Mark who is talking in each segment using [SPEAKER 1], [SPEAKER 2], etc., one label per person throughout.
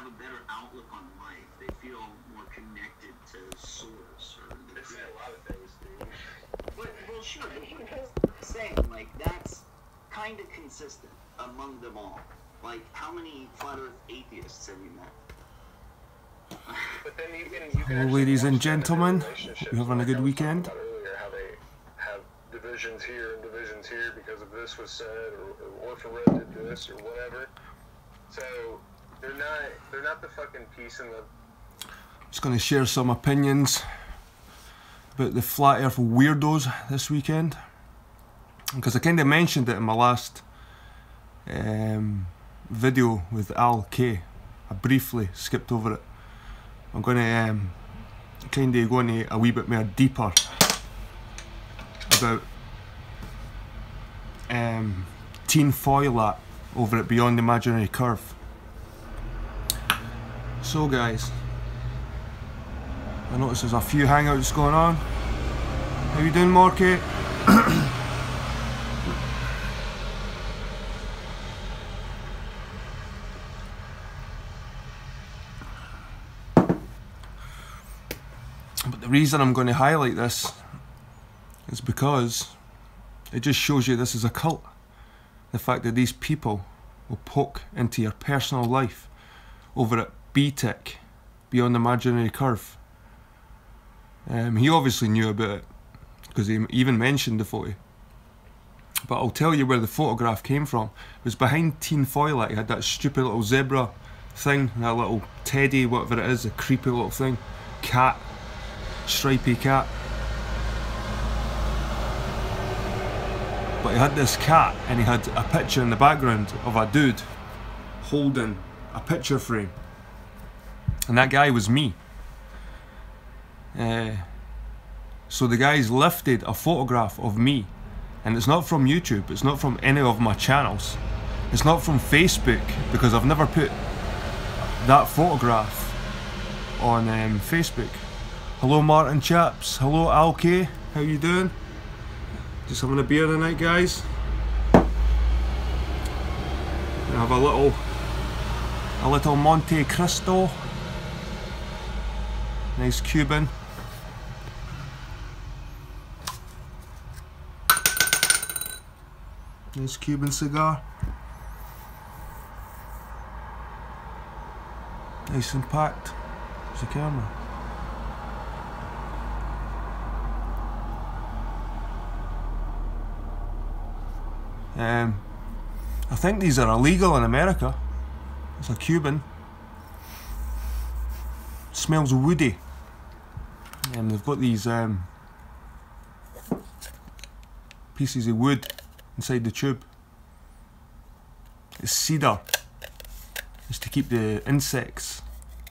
[SPEAKER 1] have a better outlook on life. They feel more connected to source.
[SPEAKER 2] They say a lot of things, dude.
[SPEAKER 1] Well, sure. Saying like that's kind of consistent among them all. Like, how many flat Earth atheists have you met?
[SPEAKER 2] But then you can
[SPEAKER 3] hello, ladies and gentlemen. Hope you're having a good weekend.
[SPEAKER 2] Earlier, how they have divisions here and divisions here because of this was said, or Orphan Red did this, or whatever. So they're not the fucking peace and the.
[SPEAKER 3] Just going to share some opinions about the flat Earth weirdos this weekend, because I kind of mentioned it in my last video with Al K. I briefly skipped over it. I'm going to kind of go into a wee bit more deeper about Teen Foilat over at Beyond the Imaginary Curve. So guys, I notice there's a few hangouts going on. How you doing, Morky? But the reason I'm going to highlight this is because it just shows you this is a cult. The fact that these people will poke into your personal life over at BTIC, Beyond the Imaginary Curve. He obviously knew about it because he even mentioned the photo. But I'll tell you where the photograph came from. It was behind Teen Foilat. He had that stupid little zebra thing, that little teddy, whatever it is, a creepy little thing, cat, stripy cat. But he had this cat and he had a picture in the background of a dude holding a picture frame, and that guy was me. So the guy's lifted a photograph of me, and it's not from YouTube, it's not from any of my channels, it's not from Facebook, because I've never put that photograph on Facebook. Hello Martin chaps, hello Al K, how you doing? Just having a beer tonight, guys. I have a little Monte Cristo, nice Cuban. Nice Cuban cigar. Nice and packed. There's the camera. I think these are illegal in America. It's a Cuban. Smells woody. And they've got these pieces of wood inside the tube. It's cedar. It's to keep the insects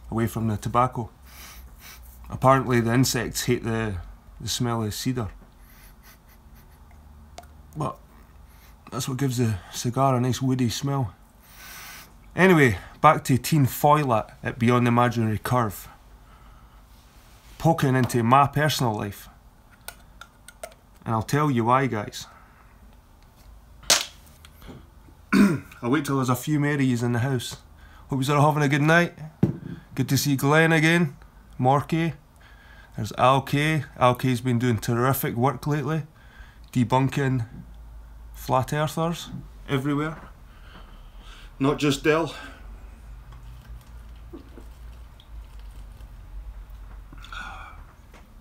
[SPEAKER 3] away from the tobacco. Apparently the insects hate the smell of cedar. But that's what gives the cigar a nice woody smell. Anyway, back to Teen Foilat at Beyond the Imaginary Curve. Poking into my personal life. And I'll tell you why, guys. I'll wait till there's a few Marys in the house. Hope you're having a good night. Good to see Glenn again. Morky. There's Al K. Al K's been doing terrific work lately. Debunking flat earthers everywhere. Not just Dell.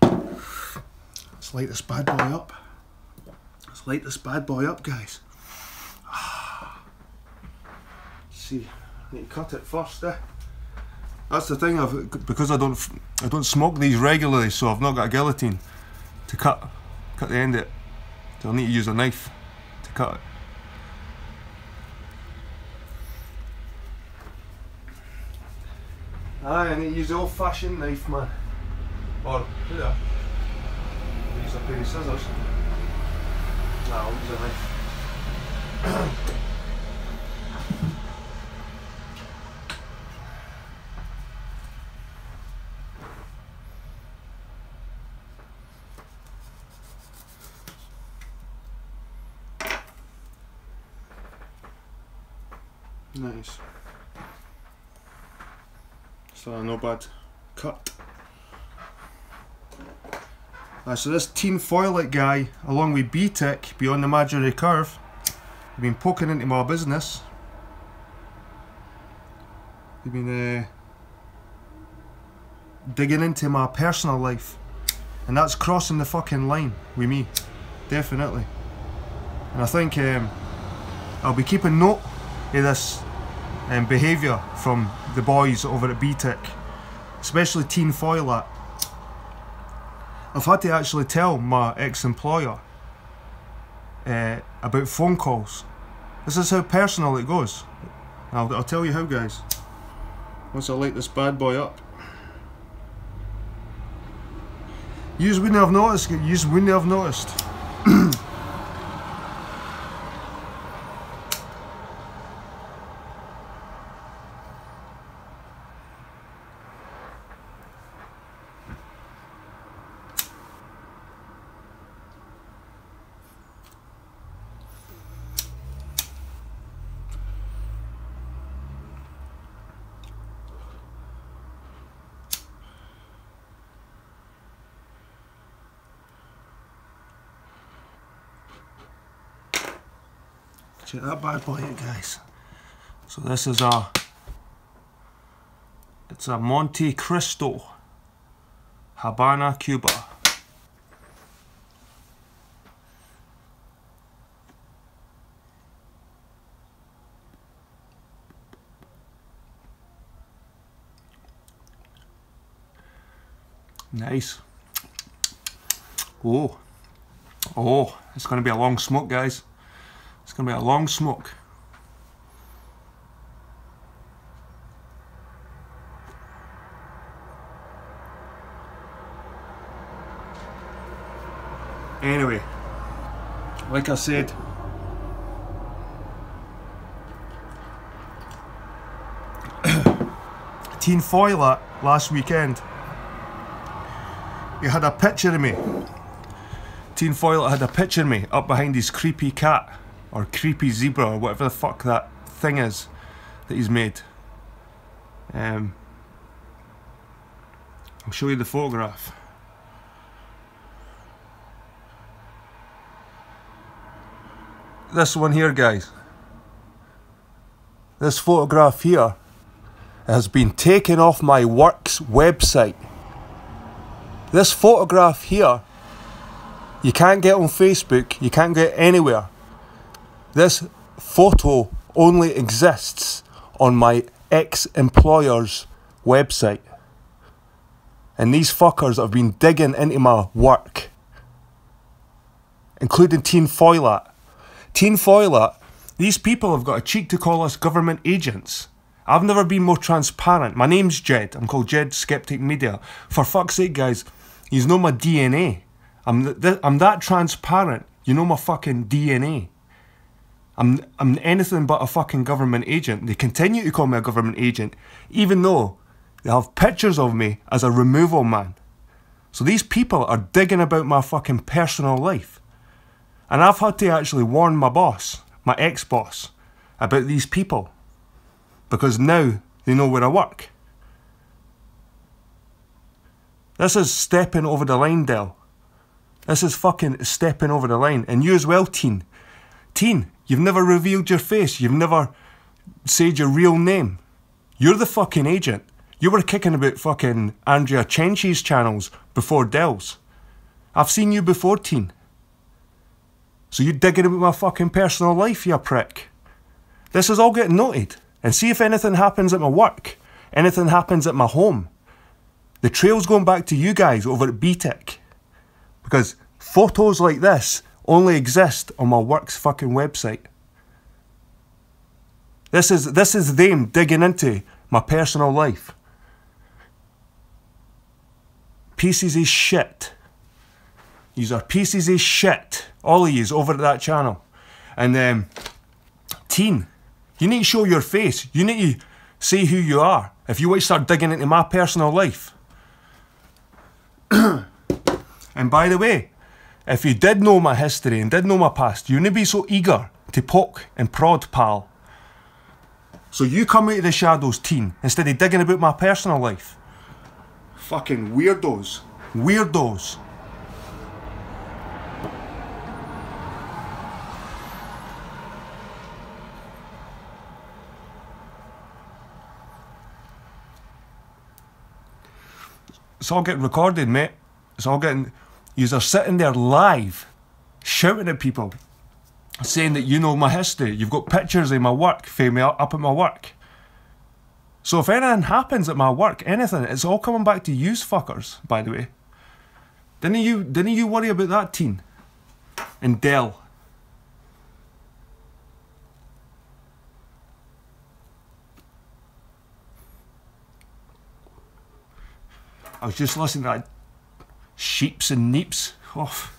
[SPEAKER 3] Let's light this bad boy up. Let's light this bad boy up, guys. See, I need to cut it first, eh? That's the thing, because I don't smoke these regularly, so I've not got a guillotine to cut the end of it. So I'll need to use a knife to cut it. Aye, I need to use the old-fashioned knife, man. Or yeah, use a pair of scissors. Nah, I'll use a knife. Nice. So no bad cut. So this teen foilite guy, along with B-Tech, beyond the imaginary curve, have been poking into my business. They've been digging into my personal life, and that's crossing the fucking line with me, definitely. And I think I'll be keeping note of this behaviour from the boys over at B-Tech, especially teen foilite. I've had to actually tell my ex-employer about phone calls. This is how personal it goes. I'll tell you how, guys. Once I light this bad boy up. Yous wouldn't have noticed. Yous wouldn't have noticed. Check that bad boy out, guys. So this is it's a Monte Cristo, Habana, Cuba. Nice. Oh, it's going to be a long smoke, guys. It's going to be a long smoke. Anyway, like I said, teen foilite last weekend, he had a picture of me. Teen foilite had a picture of me up behind his creepy cat, or creepy zebra, or whatever the fuck that thing is that he's made. I'll show you the photograph. This one here, guys. This photograph here has been taken off my work's website. This photograph here, you can't get on Facebook, you can't get anywhere. This photo only exists on my ex-employer's website. And these fuckers have been digging into my work, including teen foilite. Teen foilite, these people have got a cheek to call us government agents. I've never been more transparent. My name's Jed. I'm called Jed Skeptic Media. For fuck's sake, guys, you know my DNA. I'm that transparent. You know my fucking DNA. I'm anything but a fucking government agent. They continue to call me a government agent, even though they have pictures of me as a removal man. So these people are digging about my fucking personal life. And I've had to actually warn my boss, my ex-boss, about these people. Because now they know where I work. This is stepping over the line, Del. This is fucking stepping over the line. And you as well, teen. Teen, you've never revealed your face. You've never said your real name. You're the fucking agent. You were kicking about fucking Andrea Chenchi's channels before Del's. I've seen you before, teen. So you're digging about my fucking personal life, you prick. This is all getting noted. And see if anything happens at my work. Anything happens at my home. The trail's going back to you guys over at B-Tech. Because photos like this only exist on my work's fucking website. This is them digging into my personal life. Pieces of shit. These are pieces of shit. All of yous over at that channel. And teen, you need to show your face. You need to say who you are if you want to start digging into my personal life. And by the way, if you did know my history and did know my past, you wouldn't be so eager to poke and prod, pal. So you come out of the shadows, teen, instead of digging about my personal life. Fucking weirdos. Weirdos. It's all getting recorded, mate. It's all getting... You're sitting there live, shouting at people, saying that you know my history. You've got pictures of my work, for me up at my work. So if anything happens at my work, anything, it's all coming back to yous fuckers, by the way. Didn't you worry about that, teen? And Dell. I was just listening to that Sheeps and Neeps. Oh.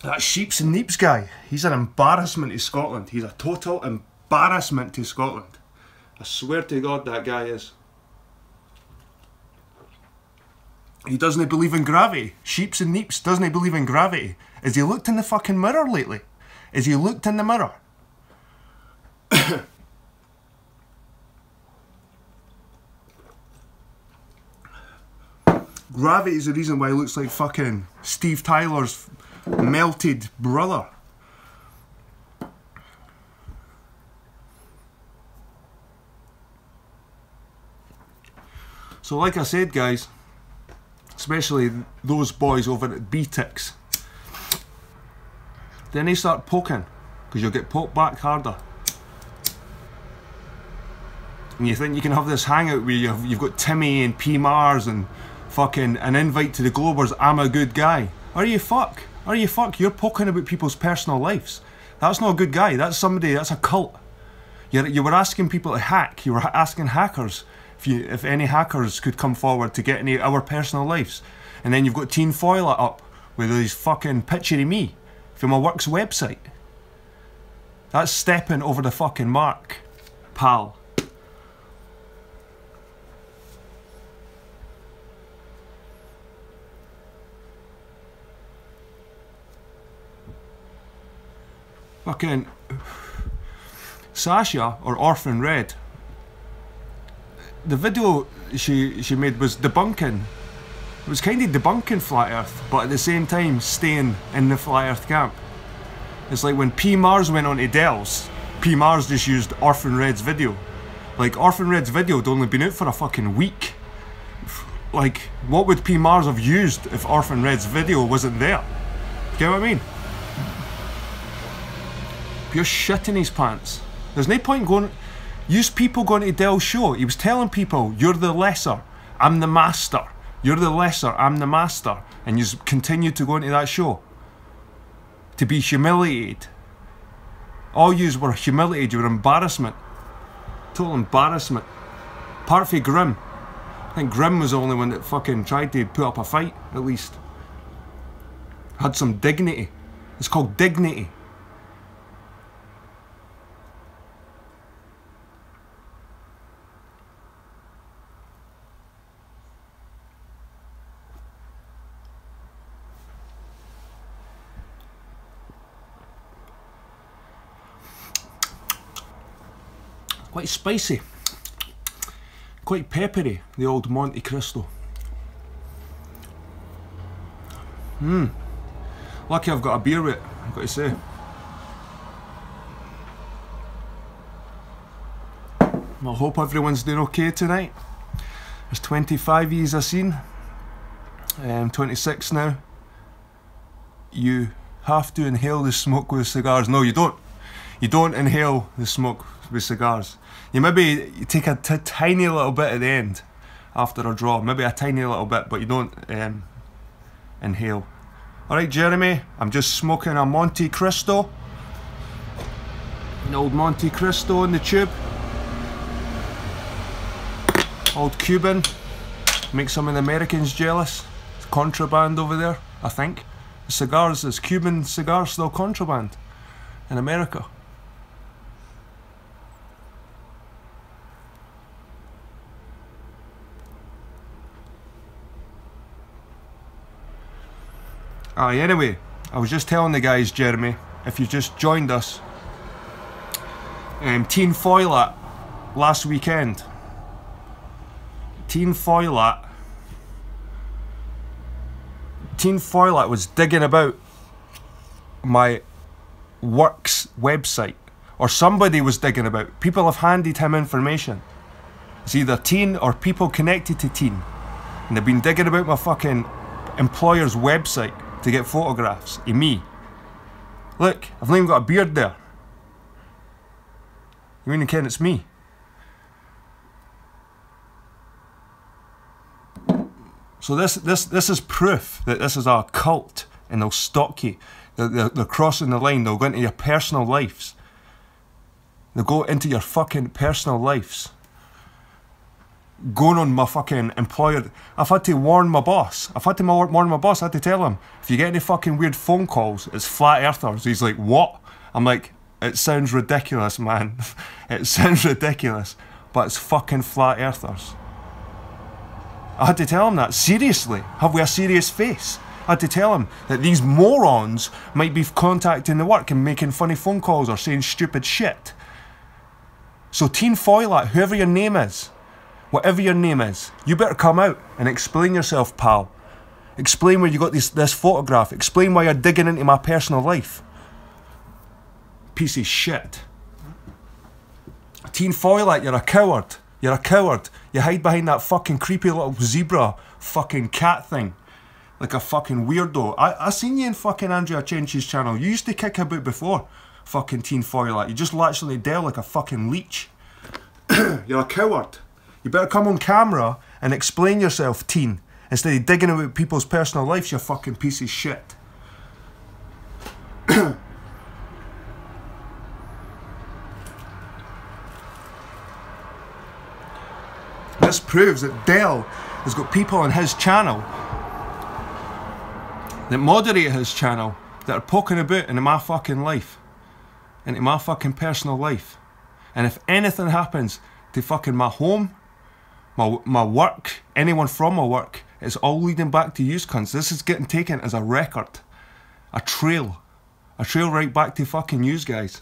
[SPEAKER 3] That Sheeps and Neeps guy, he's an embarrassment to Scotland. He's a total embarrassment to Scotland. I swear to God that guy is. He doesn't believe in gravity. Sheeps and Neeps doesn't believe in gravity. Has he looked in the fucking mirror lately? Has he looked in the mirror? Gravity is the reason why he looks like fucking Steve Tyler's melted brother. So like I said, guys, especially those boys over at BTICs, then they start poking, because you'll get poked back harder. And you think you can have this hangout where you've got Timmy and P. Mars and fucking an invite to the Globers, I'm a good guy. Are you fuck? Are you fuck? You're poking about people's personal lives. That's not a good guy. That's somebody, that's a cult. You were asking people to hack. You were asking hackers if any hackers could come forward to get into our personal lives. And then you've got Teen Foil it up with these fucking picture of me from my work's website. That's stepping over the fucking mark, pal. Fucking Sasha, or Orphan Red, the video she made was debunking. It was kind of debunking Flat Earth, but at the same time staying in the Flat Earth camp. It's like when P. Mars went on to Dell's, P. Mars just used Orphan Red's video. Like, Orphan Red's video had only been out for a fucking week. Like, what would P. Mars have used if Orphan Red's video wasn't there? Get what I mean? You're shitting his pants. There's no point going... Use people going to Dell's show. He was telling people, you're the lesser, I'm the master. You're the lesser, I'm the master. And you continue to go into that show. To be humiliated. All yous were humiliated, you were embarrassment. Total embarrassment. Apart from Grimm. I think Grimm was the only one that fucking tried to put up a fight, at least. Had some dignity. It's called dignity. Quite spicy, quite peppery, the old Monte Cristo. Lucky I've got a beer with it, I've got to say. Well, I hope everyone's doing okay tonight. There's 25 years I've seen. 26 now. You have to inhale the smoke with cigars. No, you don't. You don't inhale the smoke with cigars. You maybe take a tiny little bit at the end after a draw, maybe a tiny little bit, but you don't inhale. Alright, Jeremy, I'm just smoking a Monte Cristo. An old Monte Cristo in the tube. Old Cuban. Make some of the Americans jealous. It's contraband over there, I think. The cigars, is Cuban cigars still contraband in America? Anyway, I was just telling the guys, Jeremy, if you just joined us, Teen Foilat last weekend. Teen Foilat was digging about my work's website, or somebody was digging about. People have handed him information. It's either Teen or people connected to Teen, and they've been digging about my fucking employer's website to get photographs of me. Look, I've not even got a beard there. You mean Ken, it's me? So this is proof that this is a cult, and they'll stalk you. They're crossing the line. They'll go into your personal lives. They'll go into your fucking personal lives. Going on my fucking employer. I've had to warn my boss. I had to tell him, if you get any fucking weird phone calls, it's flat earthers. He's like, what? I'm like, it sounds ridiculous, man. It sounds ridiculous, but it's fucking flat earthers. I had to tell him that. Seriously, have we a serious face? I had to tell him that these morons might be contacting the work and making funny phone calls or saying stupid shit. So Teen Foilat, whoever your name is, whatever your name is, you better come out and explain yourself, pal. Explain where you got this photograph. Explain why you're digging into my personal life. Piece of shit. Teen Foilat, you're a coward. You're a coward. You hide behind that fucking creepy little zebra fucking cat thing. Like a fucking weirdo. I seen you in fucking Andrea Chenchi's channel. You used to kick about before. Fucking Teen Foilat. You just latched on the Dell like a fucking leech. You're a coward. You better come on camera and explain yourself, Teen. Instead of digging about people's personal lives, you fucking piece of shit. This proves that Dell has got people on his channel that moderate his channel that are poking about into my fucking life, into my fucking personal life. And if anything happens to fucking my home, my work, anyone from my work, it's all leading back to use cunts. This is getting taken as a record, a trail right back to fucking use guys.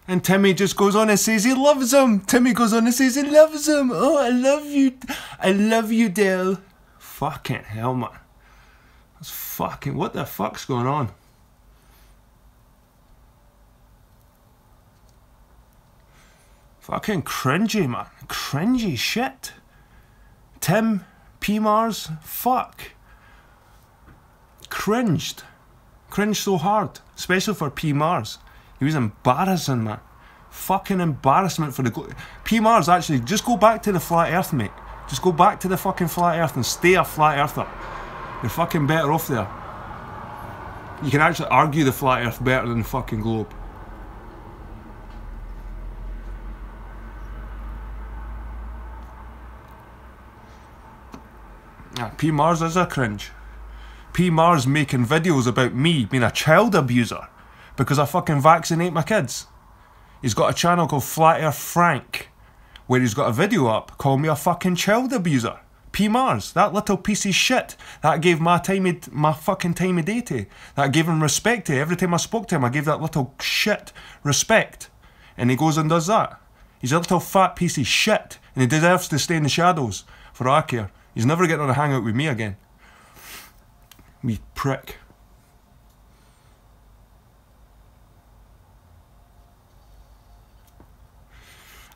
[SPEAKER 3] And Timmy just goes on and says he loves him. Timmy goes on and says he loves him. Oh, I love you. I love you, Dale. Fucking hell, man. That's fucking... What the fuck's going on? Fucking cringy, man. Cringy shit. Tim, P. Mars, fuck. Cringed. Cringed so hard. Especially for P. Mars. He was embarrassing, man. Fucking embarrassment for the... P. Mars, actually, just go back to the flat earth, mate. Just go back to the fucking flat earth and stay a flat earther. You're fucking better off there. You can actually argue the flat earth better than the fucking globe. Yeah, P. Mars is a cringe. P. Mars making videos about me being a child abuser because I fucking vaccinate my kids. He's got a channel called Flat Earth Frank where he's got a video up calling me a fucking child abuser. P. Mars, that little piece of shit. That gave my fucking time of day to. That gave him respect to. Every time I spoke to him, I gave that little shit respect. And he goes and does that. He's a little fat piece of shit and he deserves to stay in the shadows for all I care. He's never getting on a hangout with me again. Me prick.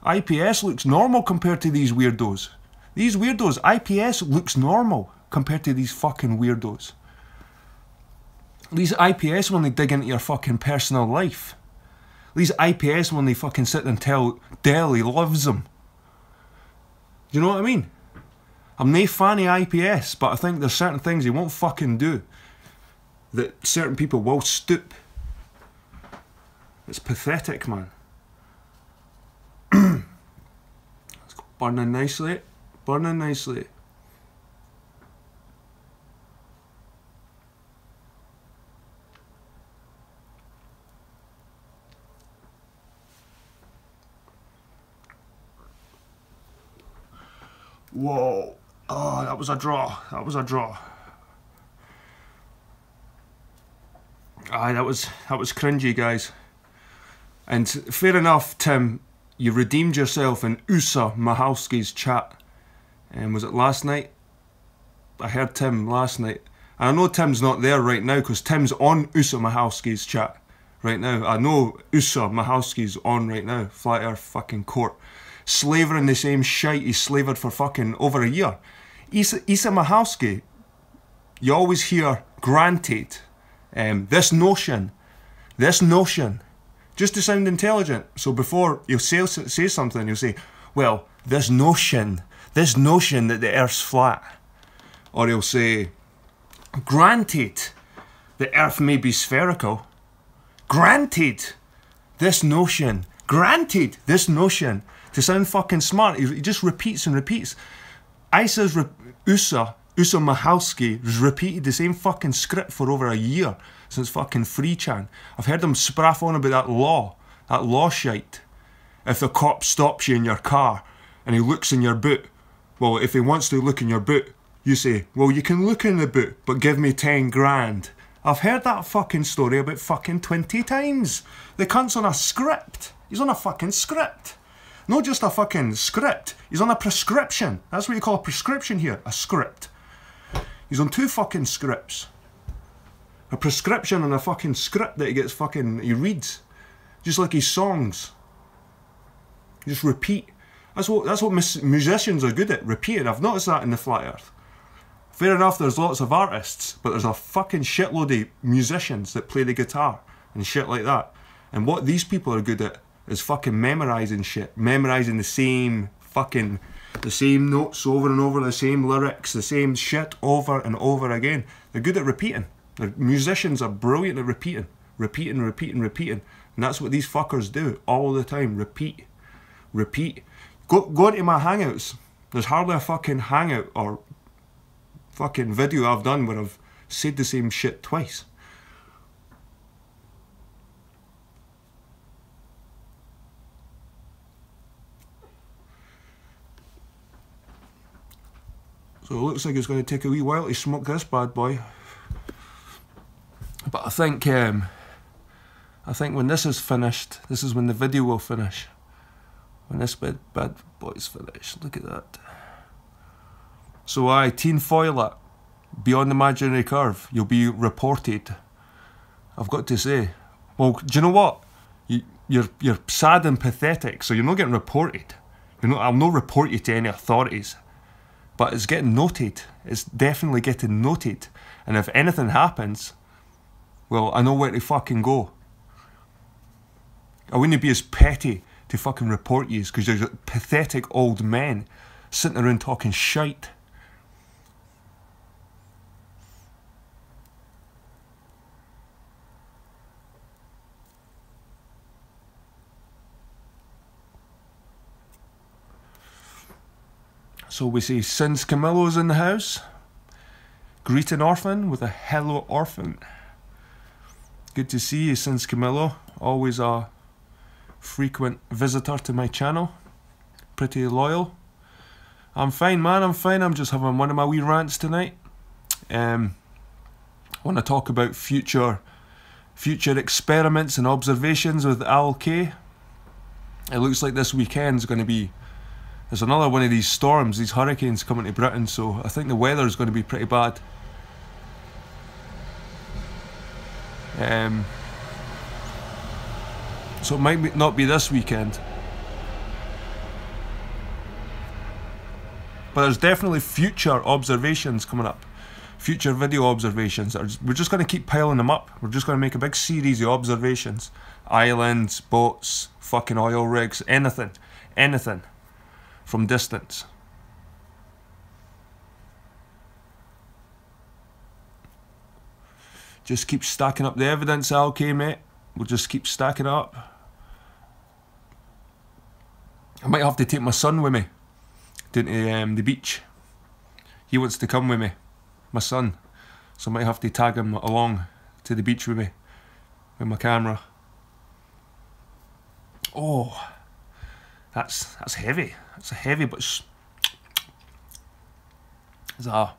[SPEAKER 3] IPS looks normal compared to these weirdos. These weirdos, IPS looks normal compared to these fucking weirdos. These IPS when they dig into your fucking personal life. These IPS when they fucking sit and tell Dell he loves them. Do you know what I mean? I'm no fan of IPS, but I think there's certain things he won't fucking do that certain people will stoop. It's pathetic, man. It's burning nicely. Burning nicely. Whoa. Oh, that was a draw. That was a draw. Aye, that was cringy, guys. And fair enough, Tim, you redeemed yourself in Usa Mahalski's chat. And was it last night? I heard Tim last night. And I know Tim's not there right now because Tim's on Usa Mahalski's chat right now. I know Usa Mahalski's on right now. Flat Earth fucking court. Slavering the same shite he slavered for fucking over a year. Isa Mahalski, you always hear granted. This notion, just to sound intelligent. So before you say something, you'll say, well, this notion that the Earth's flat. Or he'll say, granted, the Earth may be spherical. Granted, this notion. To sound fucking smart, he just repeats and repeats. Usa Mahalski has repeated the same fucking script for over a year since fucking 3chan. I've heard him spraff on about that law shite. If the cop stops you in your car and he looks in your boot, well, if he wants to look in your boot, you say, well, you can look in the boot, but give me 10 grand. I've heard that fucking story about fucking 20 times. The cunt's on a script. He's on a fucking script. Not just a fucking script. He's on a prescription. That's what you call a prescription here. A script. He's on 2 fucking scripts. A prescription and a fucking script that he reads. Just like his songs. You just repeat. That's what musicians are good at, repeating. I've noticed that in the Flat Earth. Fair enough, there's lots of artists, but there's a fucking shitload of musicians that play the guitar and shit like that. And what these people are good at is fucking memorising shit. Memorising the same notes over and over, the same lyrics, the same shit over and over again. They're good at repeating. The musicians are brilliant at repeating. Repeating. And that's what these fuckers do all the time. Repeat. Go to my hangouts. There's hardly a fucking hangout or fucking video I've done where I've said the same shit twice. So it looks like it's going to take a wee while to smoke this bad boy. But I think when this is finished, this is when the video will finish. When this bad boy's finished. Look at that. So teen foil it. Beyond the imaginary curve. You'll be reported. I've got to say. Well, do you know what? You're sad and pathetic, so you're not getting reported. I'll not report you to any authorities. But it's getting noted. It's definitely getting noted. And if anything happens, well, I know where to fucking go. I wouldn't be as petty to fucking report you because you're pathetic old men sitting around talking shite. So we say, since Camillo's in the house, greet an orphan with a hello orphan. Good to see you, since Camillo. Always a frequent visitor to my channel. Pretty loyal. I'm fine, man, I'm fine. I'm just having one of my wee rants tonight. I want to talk about future experiments and observations with Al K. It looks like this weekend's going to be... There's another one of these storms, these hurricanes coming to Britain, so I think the weather's going to be pretty bad. So it might not be this weekend. But there's definitely future observations coming up. Future video observations. We're just going to keep piling them up. We're just going to make a big series of observations. Islands, boats, fucking oil rigs, anything. Anything. From distance. Just keep stacking up the evidence, okay, mate. We'll just keep stacking it up. I might have to take my son with me down to the beach. He wants to come with me, my son. So I might have to tag him along to the beach with me with my camera. Oh, that's heavy. It's a heavy, but it's a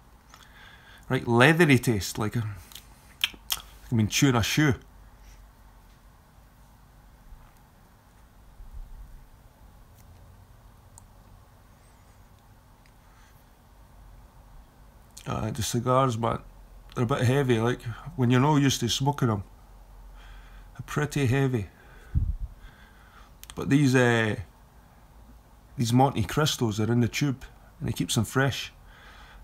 [SPEAKER 3] right leathery taste, like a I mean, chewing a shoe. The cigars, man, they're a bit heavy, like, when you're not used to smoking them. They're pretty heavy. But these Monte Cristos are in the tube, and it keeps them fresh.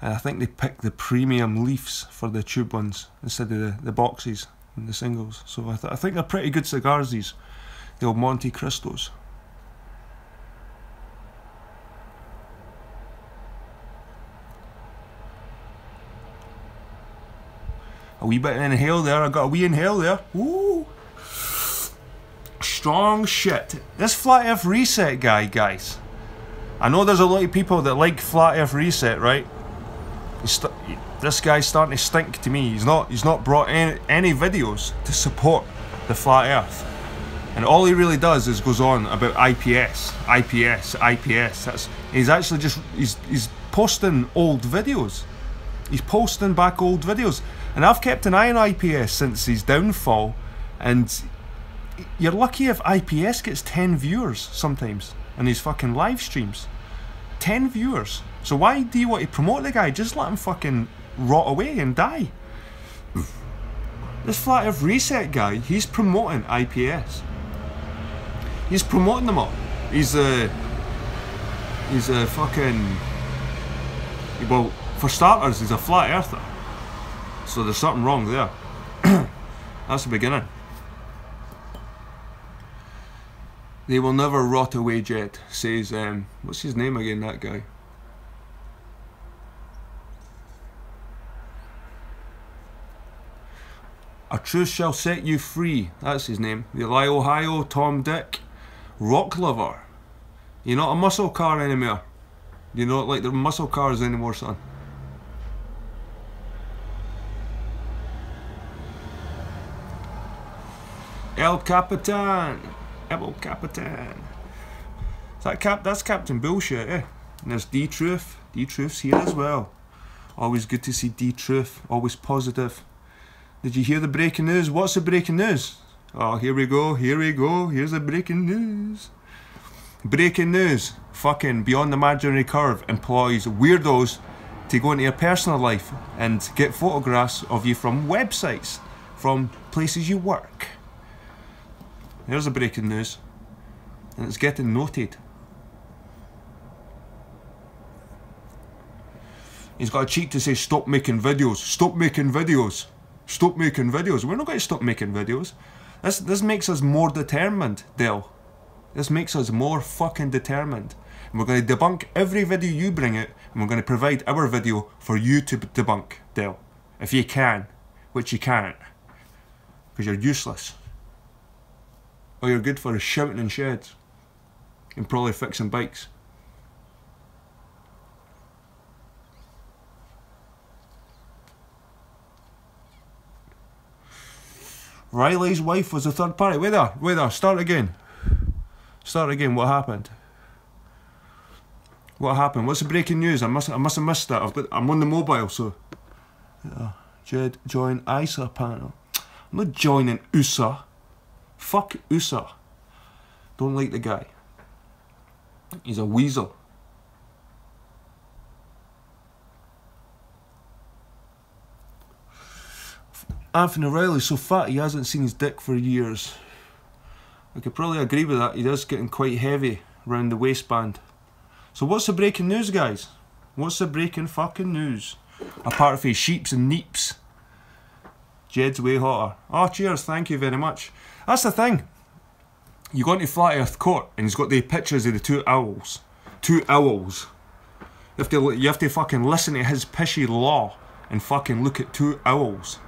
[SPEAKER 3] And I think they pick the premium leaves for the tube ones, instead of the boxes and the singles. So I think they're pretty good cigars, these, the old Monte Cristos. A wee bit of inhale there, I got a wee inhale there. Woo! Strong shit. This Flat Earth Reset guy, guys. I know there's a lot of people that like Flat Earth Reset, right? This guy's starting to stink to me. He's not brought any videos to support the Flat Earth. And all he really does is goes on about IPS. He's actually just, he's posting old videos. He's posting back old videos. And I've kept an eye on IPS since his downfall, and you're lucky if IPS gets 10 viewers sometimes on his fucking live streams. 10 viewers. So why do you want to promote the guy? Just let him fucking rot away and die. This Flat Earth Reset guy, he's promoting IPS. He's promoting them all. He's a fucking, well, for starters, he's a flat earther. So there's something wrong there. That's the beginning. They will never rot away, Jed, says, what's his name again, that guy? A truth shall set you free, that's his name. The Lie Ohio, Tom Dick, Rock Lover. You're not a muscle car anymore. You're not like the muscle cars anymore, son. El Capitan. El Capitan. Is that that's Captain Bullshit, eh? And there's D-Truth. D-Truth's here as well. Always good to see D-Truth. Always positive. Did you hear the breaking news? What's the breaking news? Oh, here we go. Here we go. Here's the breaking news. Breaking news. Fucking Beyond the Imaginary Curve employs weirdos to go into your personal life and get photographs of you from websites, from places you work. There's the breaking news. And it's getting noted. He's got a cheek to say, stop making videos. Stop making videos. Stop making videos. We're not going to stop making videos. This makes us more determined, Del. This makes us more fucking determined. And we're going to debunk every video you bring out, and we're going to provide our video for you to debunk, Del. If you can. Which you can't. Because you're useless. All you're good for is shouting in sheds. And probably fixing bikes. Riley's wife was a third party. Wait there, start again. Start again, what happened? What happened? What's the breaking news? I must have missed that. I'm on the mobile, so. Jed, join ISA panel. I'm not joining USA. Fuck USA. Don't like the guy. He's a weasel. Anthony Riley's so fat he hasn't seen his dick for years. I could probably agree with that. He is getting quite heavy around the waistband. So what's the breaking news, guys? What's the breaking fucking news? Apart from sheeps and neeps. Jed's way hotter. Oh, cheers, thank you very much. That's the thing. You go into Flat Earth Court and he's got the pictures of the two owls. Two owls. You have to fucking listen to his pishy law and fucking look at two owls.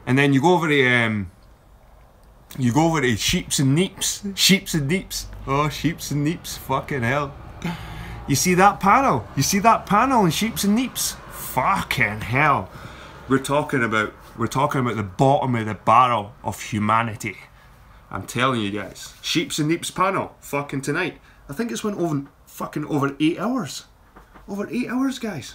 [SPEAKER 3] And then you go over to sheeps and neeps. Sheeps and neeps. Oh, sheeps and neeps. Fucking hell. You see that panel? You see that panel in sheeps and neeps? Fucking hell. We're talking about the bottom of the barrel of humanity. I'm telling you guys. Sheeps and neeps panel. Fucking tonight. I think it's went over 8 hours. Over 8 hours, guys.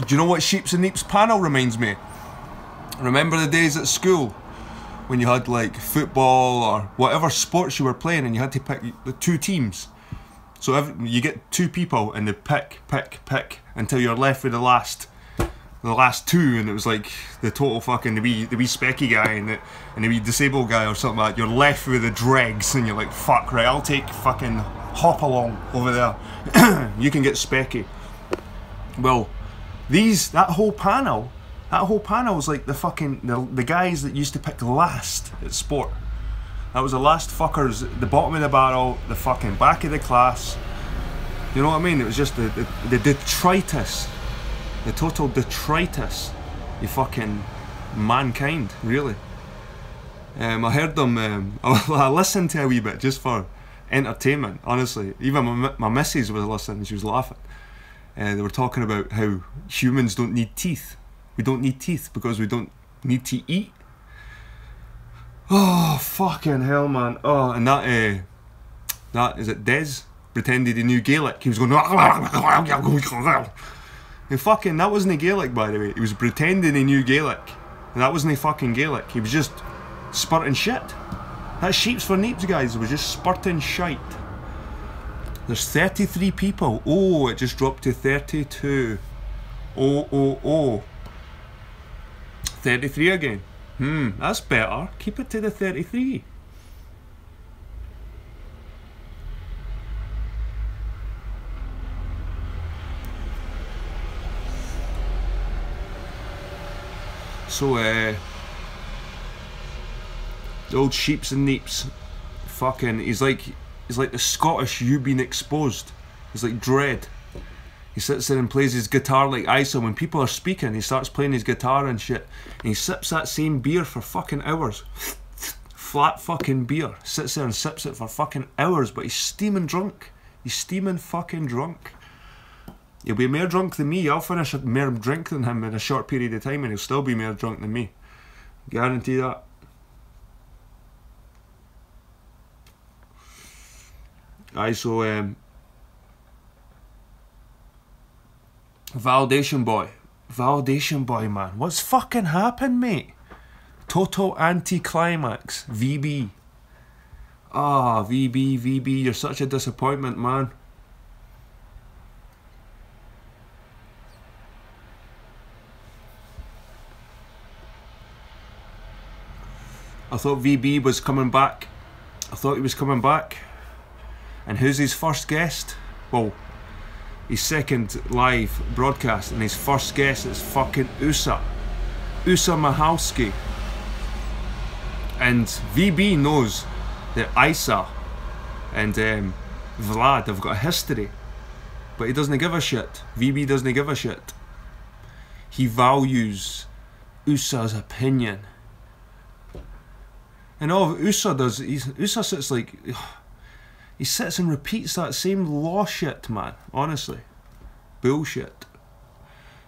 [SPEAKER 3] Do you know what Sheeps and Neeps panel reminds me? Remember the days at school when you had like football or whatever sports you were playing and you had to pick the two teams? So you get two people and they pick until you're left with the last two, and it was like the total fucking the wee specky guy and the wee disabled guy or something like that. You're left with the dregs and you're like, fuck, right, I'll take fucking Hop Along over there. You can get specky. Well, that whole panel was like the guys that used to pick last at sport. That was the last fuckers at the bottom of the barrel, the fucking back of the class. You know what I mean? It was just the detritus, the total detritus, you fucking mankind, really. I heard them, I listened to a wee bit just for entertainment, honestly. Even my missus was listening, she was laughing. They were talking about how humans don't need teeth. We don't need teeth because we don't need to eat. Oh, fucking hell, man. Oh, and that is it Des? Pretended he knew Gaelic. He was going... And fucking, that wasn't Gaelic, by the way. He was pretending he knew Gaelic. And that wasn't fucking Gaelic. He was just spurting shit. That Sheeps for Neeps, guys. It was just spurting shite. There's 33 people. Oh, it just dropped to 32. Oh. 33 again. That's better. Keep it to the 33. So, the old Sheeps and Neeps, fucking, he's like the Scottish You Been Exposed. He's like Dread. He sits there and plays his guitar like ISO. When people are speaking, he starts playing his guitar and shit. And he sips that same beer for fucking hours. Flat fucking beer. Sits there and sips it for fucking hours, but he's steaming drunk. He's steaming fucking drunk. He'll be more drunk than me. I'll finish more drink than him in a short period of time and he'll still be more drunk than me. Guarantee that. Aye, so Validation boy, man. What's fucking happened, mate? Total anti-climax. VB. Ah, VB, you're such a disappointment, man. I thought VB was coming back. I thought he was coming back. And who's his first guest? Well, his second live broadcast, and his first guest is fucking Usa Mahalski. And VB knows that Isa and Vlad have got a history, but he doesn't give a shit. VB doesn't give a shit. He values Usa's opinion. And all Usa does, Usa sits like... He sits and repeats that same law shit, man. Honestly. Bullshit.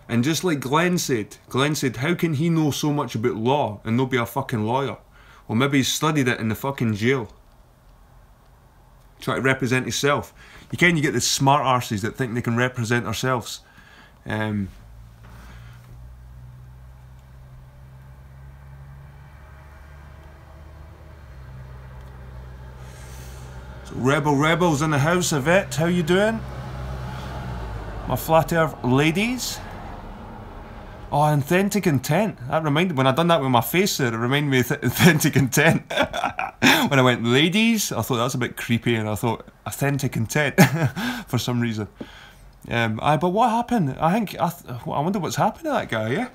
[SPEAKER 3] And just like Glenn said, how can he know so much about law and not be a fucking lawyer? Or maybe he's studied it in the fucking jail. Try to represent himself. You get the smart arses that think they can represent ourselves. Rebels in the house, Yvette, how you doing? My flat earth ladies. Oh, authentic intent. That reminded, when I done that with my face there, it reminded me of authentic intent. When I went ladies, I thought that's a bit creepy, and I thought authentic intent for some reason. But what happened? I wonder what's happened to that guy, yeah?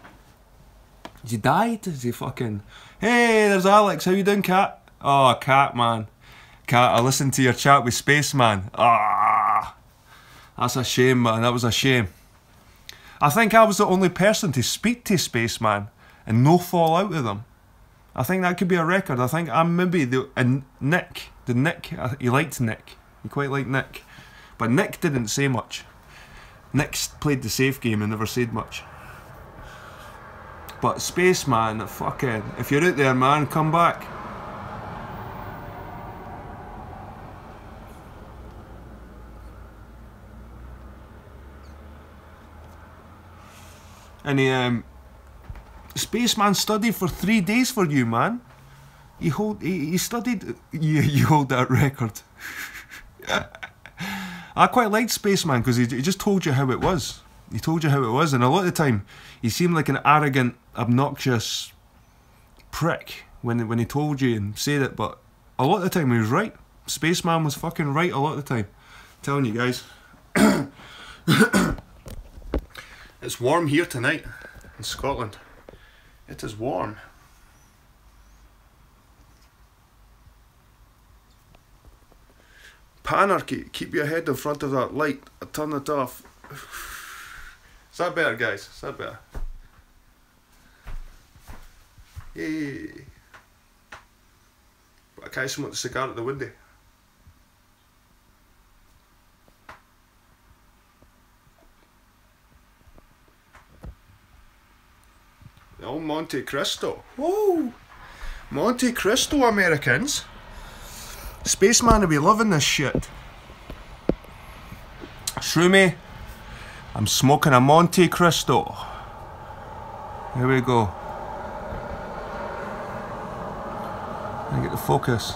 [SPEAKER 3] Has he died? Is he fucking... Hey, there's Alex, how you doing, Cat? Oh, Cat, man. Cat, I listened to your chat with Spaceman. Ah, that's a shame, man. That was a shame. I think I was the only person to speak to Spaceman and no fall out with him. I think that could be a record. I think I'm maybe Nick. He liked Nick. He quite liked Nick. But Nick didn't say much. Nick played the safe game and never said much. But Spaceman, fucking, if you're out there, man, come back. And Spaceman studied for 3 days for you, man. He studied. You hold that record. I quite liked Spaceman because he just told you how it was. He told you how it was, and a lot of the time he seemed like an arrogant, obnoxious prick when he told you and said it. But a lot of the time he was right. Spaceman was fucking right a lot of the time. I'm telling you guys. It's warm here tonight in Scotland. It is warm. Panarchy, keep your head in front of that light. I turn it off. Is that better, guys? Is that better? Yay. But I can't smoke the cigar at the window. The old Monte Cristo. Whoa! Monte Cristo, Americans. Spaceman will be loving this shit. Shroomy, I'm smoking a Monte Cristo. Here we go. I get the focus.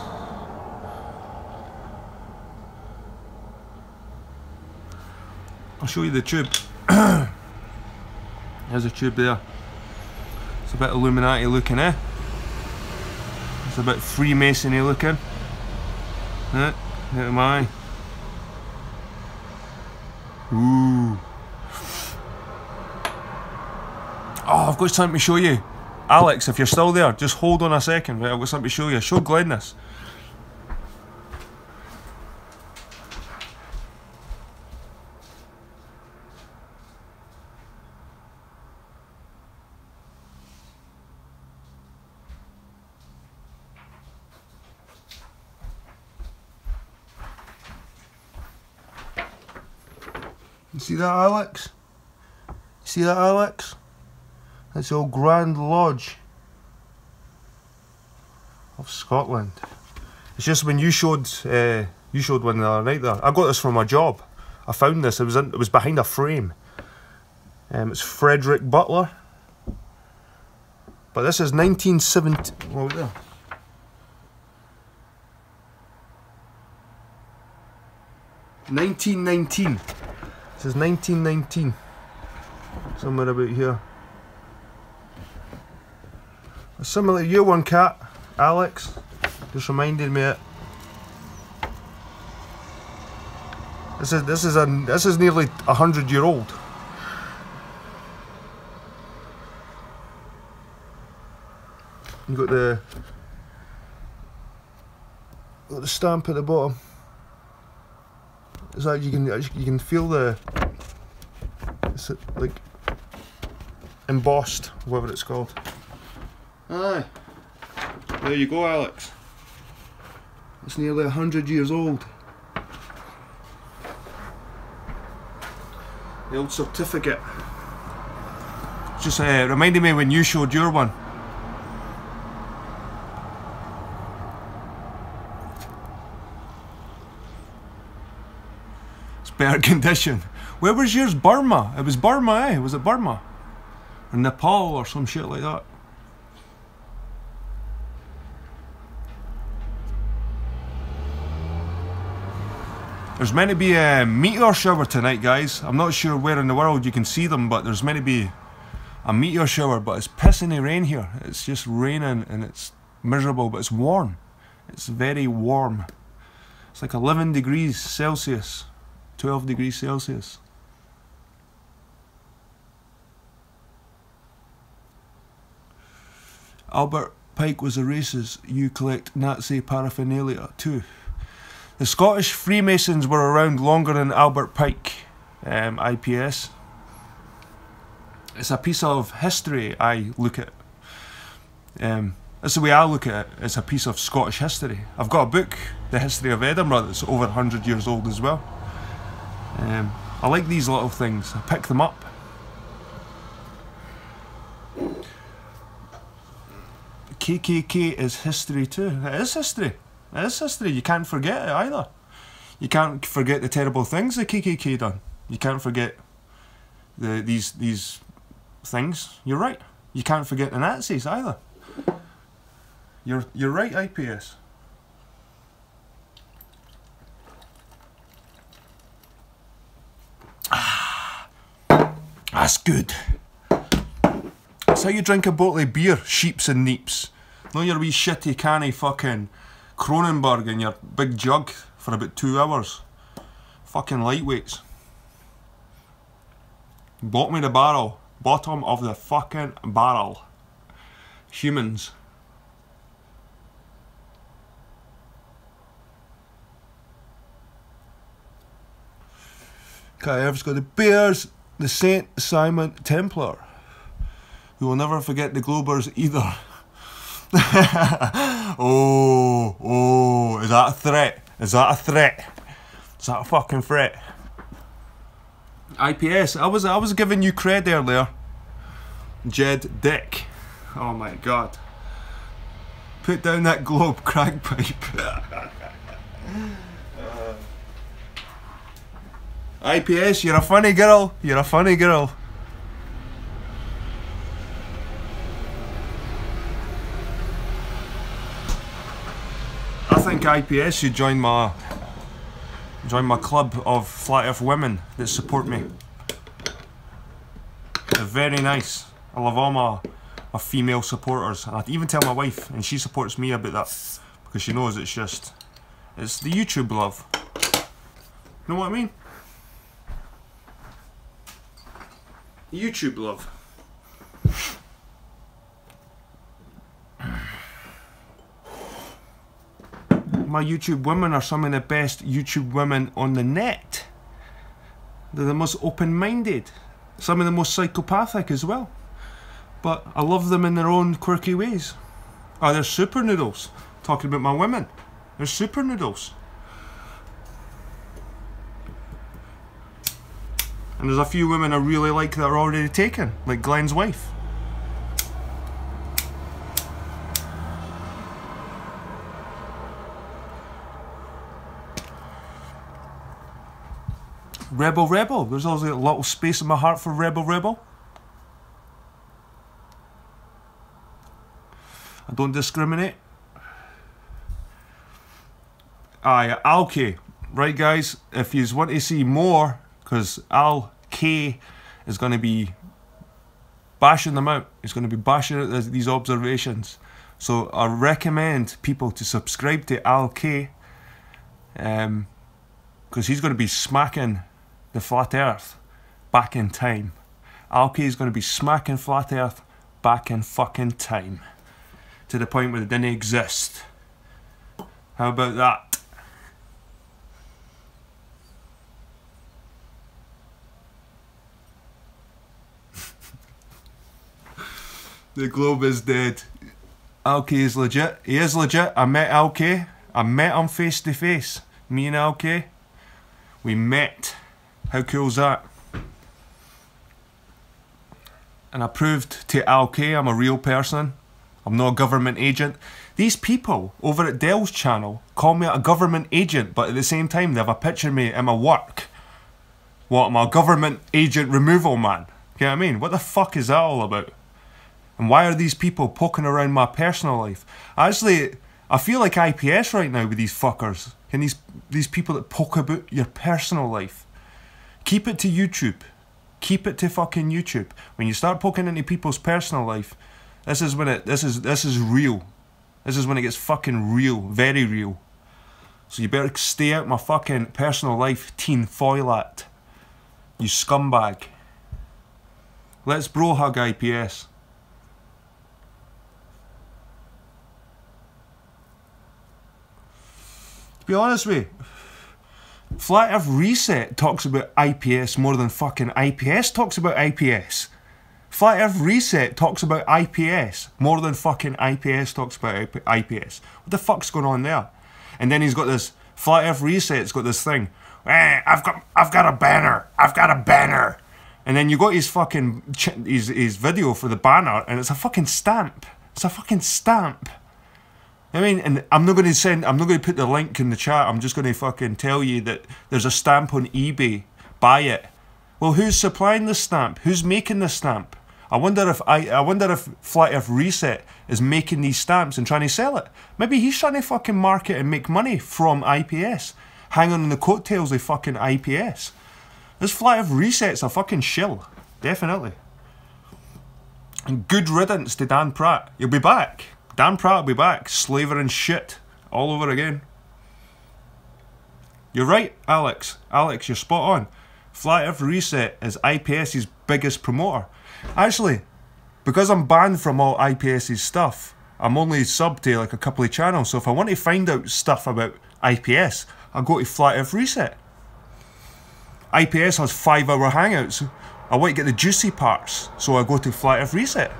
[SPEAKER 3] I'll show you the tube. There's a tube there. It's a bit Illuminati looking, eh? It's a bit Freemasony looking. Out of my eye. Ooh. Oh, I've got something to show you. Alex, if you're still there, just hold on a second, right? I've got something to show you. Show Glenn this. You see that, Alex? You see that, Alex? That's the old Grand Lodge of Scotland. It's just when you showed one the other night there. I got this from my job. I found this. It was behind a frame. It's Frederick Butler. But this is 1970. What was that? 1919. This is 1919. Somewhere about here. Similar to your one, cat, Alex. Just reminded me it. This is nearly 100-year-old. You got the stamp at the bottom. It's like you can feel the, it's like embossed, whatever it's called. Aye, there you go, Alex. It's nearly 100 years old. The old certificate. Just reminded me when you showed your one. It's better condition. Where was yours? Burma? It was Burma, eh? Was it Burma? Or Nepal or some shit like that? There's meant to be a meteor shower tonight, guys. I'm not sure where in the world you can see them, but there's meant to be a meteor shower, but it's pissing the rain here. It's just raining and it's miserable, but it's warm. It's very warm. It's like 11 degrees Celsius, 12 degrees Celsius. Albert Pike was a racist. You collect Nazi paraphernalia too. The Scottish Freemasons were around longer than Albert Pike, IPS. It's a piece of history I look at. That's the way I look at it. It's a piece of Scottish history. I've got a book, The History of Edinburgh, that's over 100 years old as well. I like these little things. I pick them up. KKK is history too. It is history. It is history. You can't forget it either. You can't forget the terrible things the KKK done. You can't forget these things, you're right. You can't forget the Nazis either. You're right, IPS. That's good. That's how you drink a bottle of beer, sheeps and neeps. Not your wee shitty canny fucking Kronenberg in your big jug for about 2 hours. Fucking lightweights. Bottom of the barrel. Bottom of the fucking barrel. Humans. Ever's got the bears, the Saint Simon Templar. We will never forget the Globers either. Oh, is that a threat? Is that a threat? Is that a fucking threat? IPS, I was giving you cred earlier. Jed Dick. Oh my god. Put down that globe crack pipe. IPS, you're a funny girl. You're a funny girl. I think IPS should join my club of flat earth women that support me. They're very nice. I love all my female supporters, and I even tell my wife, and she supports me about that because she knows it's the YouTube love. You know what I mean? YouTube love. My YouTube women are some of the best YouTube women on the net. They're the most open-minded, some of the most psychopathic as well. But I love them in their own quirky ways. Oh, they're super noodles. Talking about my women. They're super noodles. And there's a few women I really like that are already taken, like Glenn's wife. Rebel Rebel. There's always a little space in my heart for Rebel Rebel. I don't discriminate. Aye, Alki. Right guys, if you want to see more, because Al K is going to be bashing them out. He's going to be bashing out these observations. So I recommend people to subscribe to Al K, because he's going to be smacking the flat earth back in time. Al K is going to be smacking flat earth back in fucking time. To the point where it didn't exist. How about that? The globe is dead. Alki is legit. He is legit. I met Alki. I met him face to face. Me and Alki. We met. How cool is that? And I proved to Alki I'm a real person. I'm not a government agent. These people over at Dell's channel call me a government agent, but at the same time they have a picture of me in my work. What, am I a government agent removal man? You know what I mean? What the fuck is that all about? And why are these people poking around my personal life? Actually, I feel like IPS right now with these fuckers. And these people that poke about your personal life. Keep it to YouTube. Keep it to fucking YouTube. When you start poking into people's personal life, this is when this is real. This is when it gets fucking real, very real. So you better stay out my fucking personal life, teen foilat. You scumbag. Let's bro hug IPS. To be honest with you, Flat Earth Reset talks about IPS more than fucking IPS talks about IPS. Flat Earth Reset talks about IPS more than fucking IPS talks about IPS. What the fuck's going on there? And then he's got this, Flat Earth Reset's got this thing. I've got a banner. I've got a banner. And then you got his fucking his video for the banner, and it's a fucking stamp. It's a fucking stamp. I mean, and I'm not going to put the link in the chat. I'm just going to fucking tell you that there's a stamp on eBay. Buy it. Well, who's supplying the stamp? Who's making the stamp? I wonder if Flat Earth Reset is making these stamps and trying to sell it. Maybe he's trying to fucking market and make money from IPS, hanging on the coattails of fucking IPS. This Flat Earth Reset's a fucking shill, definitely. And good riddance to Dan Pratt. He'll be back. Dan Pratt will be back, slavering shit all over again. You're right, Alex. Alex, you're spot on. Flat Earth Reset is IPS's biggest promoter. Actually, because I'm banned from all IPS's stuff, I'm only sub to like a couple of channels, so if I want to find out stuff about IPS, I'll go to Flat Earth Reset. IPS has 5-hour hangouts. I want to get the juicy parts, so I go to Flat Earth Reset.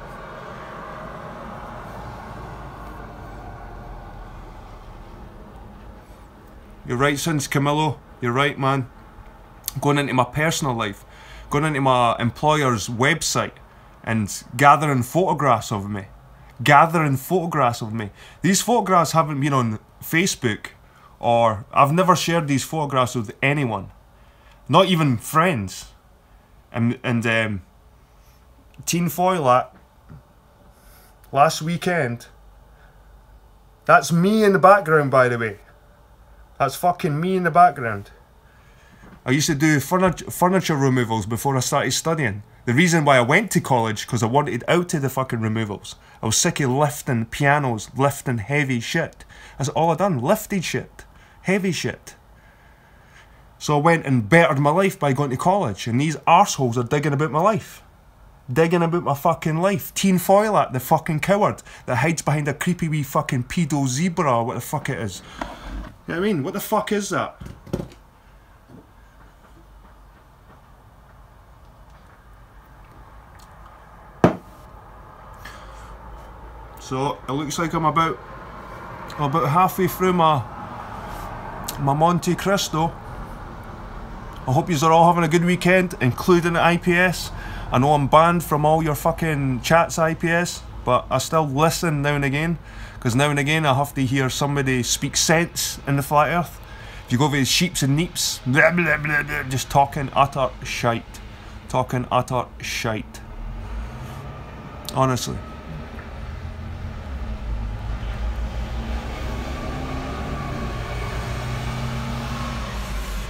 [SPEAKER 3] You're right, Sins Camillo. You're right, man. Going into my personal life, going into my employer's website and gathering photographs of me. Gathering photographs of me. These photographs haven't been on Facebook, or I've never shared these photographs with anyone. Not even friends. And Teen Foilat last weekend. That's me in the background, by the way. That's fucking me in the background. I used to do furniture removals before I started studying. The reason why I went to college, because I wanted out of the fucking removals. I was sick of lifting pianos, lifting heavy shit. That's all I done, lifted shit, heavy shit. So I went and bettered my life by going to college, and these arseholes are digging about my life. Digging about my fucking life. Teen Foilat, the fucking coward that hides behind a creepy wee fucking pedo zebra, or what the fuck it is. You know what I mean? What the fuck is that? So it looks like I'm about halfway through my Monte Cristo. I hope yous are all having a good weekend, including at IPS. I know I'm banned from all your fucking chats IPS, but I still listen now and again, because now and again I have to hear somebody speak sense in the flat earth. If you go over to sheeps and neeps, blah, blah, blah, blah, just talking utter shite. Talking utter shite. Honestly.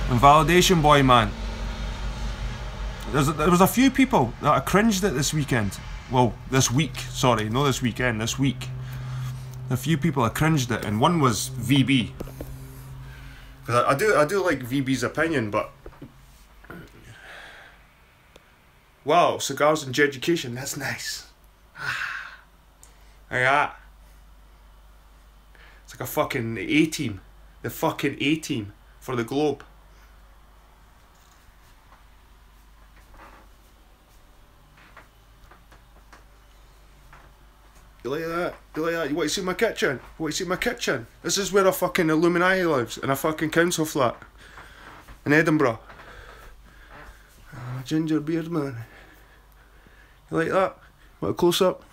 [SPEAKER 3] And validation boy, man. There was a few people that I cringed at this weekend. Well, this week, sorry, not this weekend, this week. A few people I cringed at, and one was VB. Because I do like VB's opinion, but wow, cigars and education, that's nice. Yeah. It's like a fucking A-team. The fucking A-team for the globe. You like that? You like that? You want to see my kitchen? You want to see my kitchen? This is where a fucking Illuminati lives, in a fucking council flat in Edinburgh. Oh, ginger beard, man. You like that? Want a close up?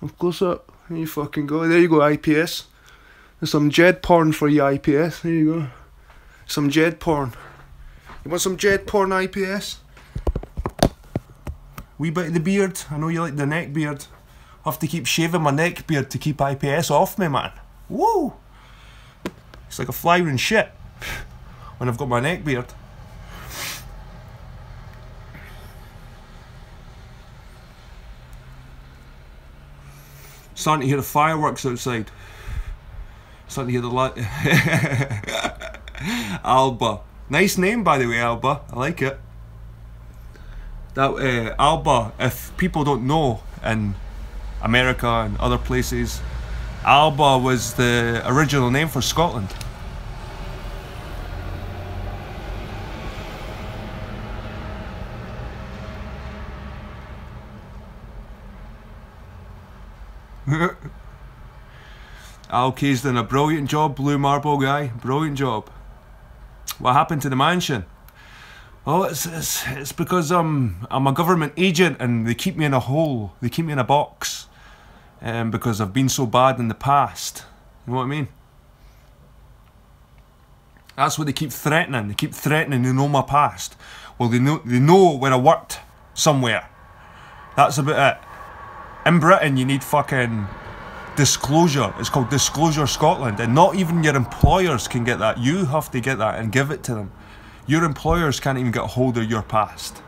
[SPEAKER 3] A close up? There you fucking go. There you go, IPS. There's some Jed porn for you, IPS. There you go. Some Jed porn. You want some Jed porn, IPS? Wee bit of the beard. I know you like the neck beard. I have to keep shaving my neck beard to keep IPS off me, man. Woo! It's like a fly in shit when I've got my neck beard. Starting to hear the fireworks outside. Starting to hear the light. Alba. Nice name, by the way, Alba. I like it. That Alba, if people don't know, in America and other places, Alba was the original name for Scotland. Al K's done a brilliant job, Blue Marble guy. Brilliant job. What happened to the mansion? Oh, it's because I'm a government agent and they keep me in a hole. They keep me in a box. Because I've been so bad in the past. You know what I mean? That's what they keep threatening. They keep threatening to know my past. Well, they know where I worked somewhere. That's about it. In Britain, you need fucking disclosure. It's called Disclosure Scotland, and not even your employers can get that. You have to get that and give it to them. Your employers can't even get a hold of your past.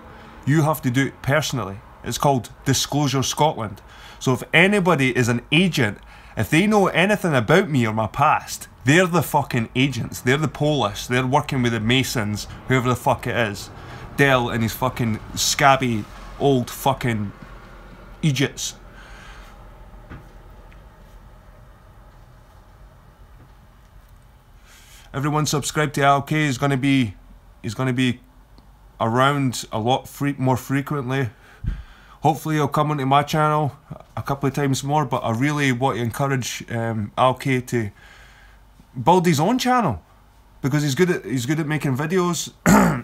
[SPEAKER 3] You have to do it personally. It's called Disclosure Scotland. So if anybody is an agent, if they know anything about me or my past, they're the fucking agents. They're the Polish. They're working with the Masons, whoever the fuck it is. Dell and his fucking scabby old fucking Egypts. Everyone subscribe to LK is gonna be around a lot more frequently. Hopefully he'll come onto my channel a couple of times more, but I really want to encourage LK to build his own channel, because he's good at making videos.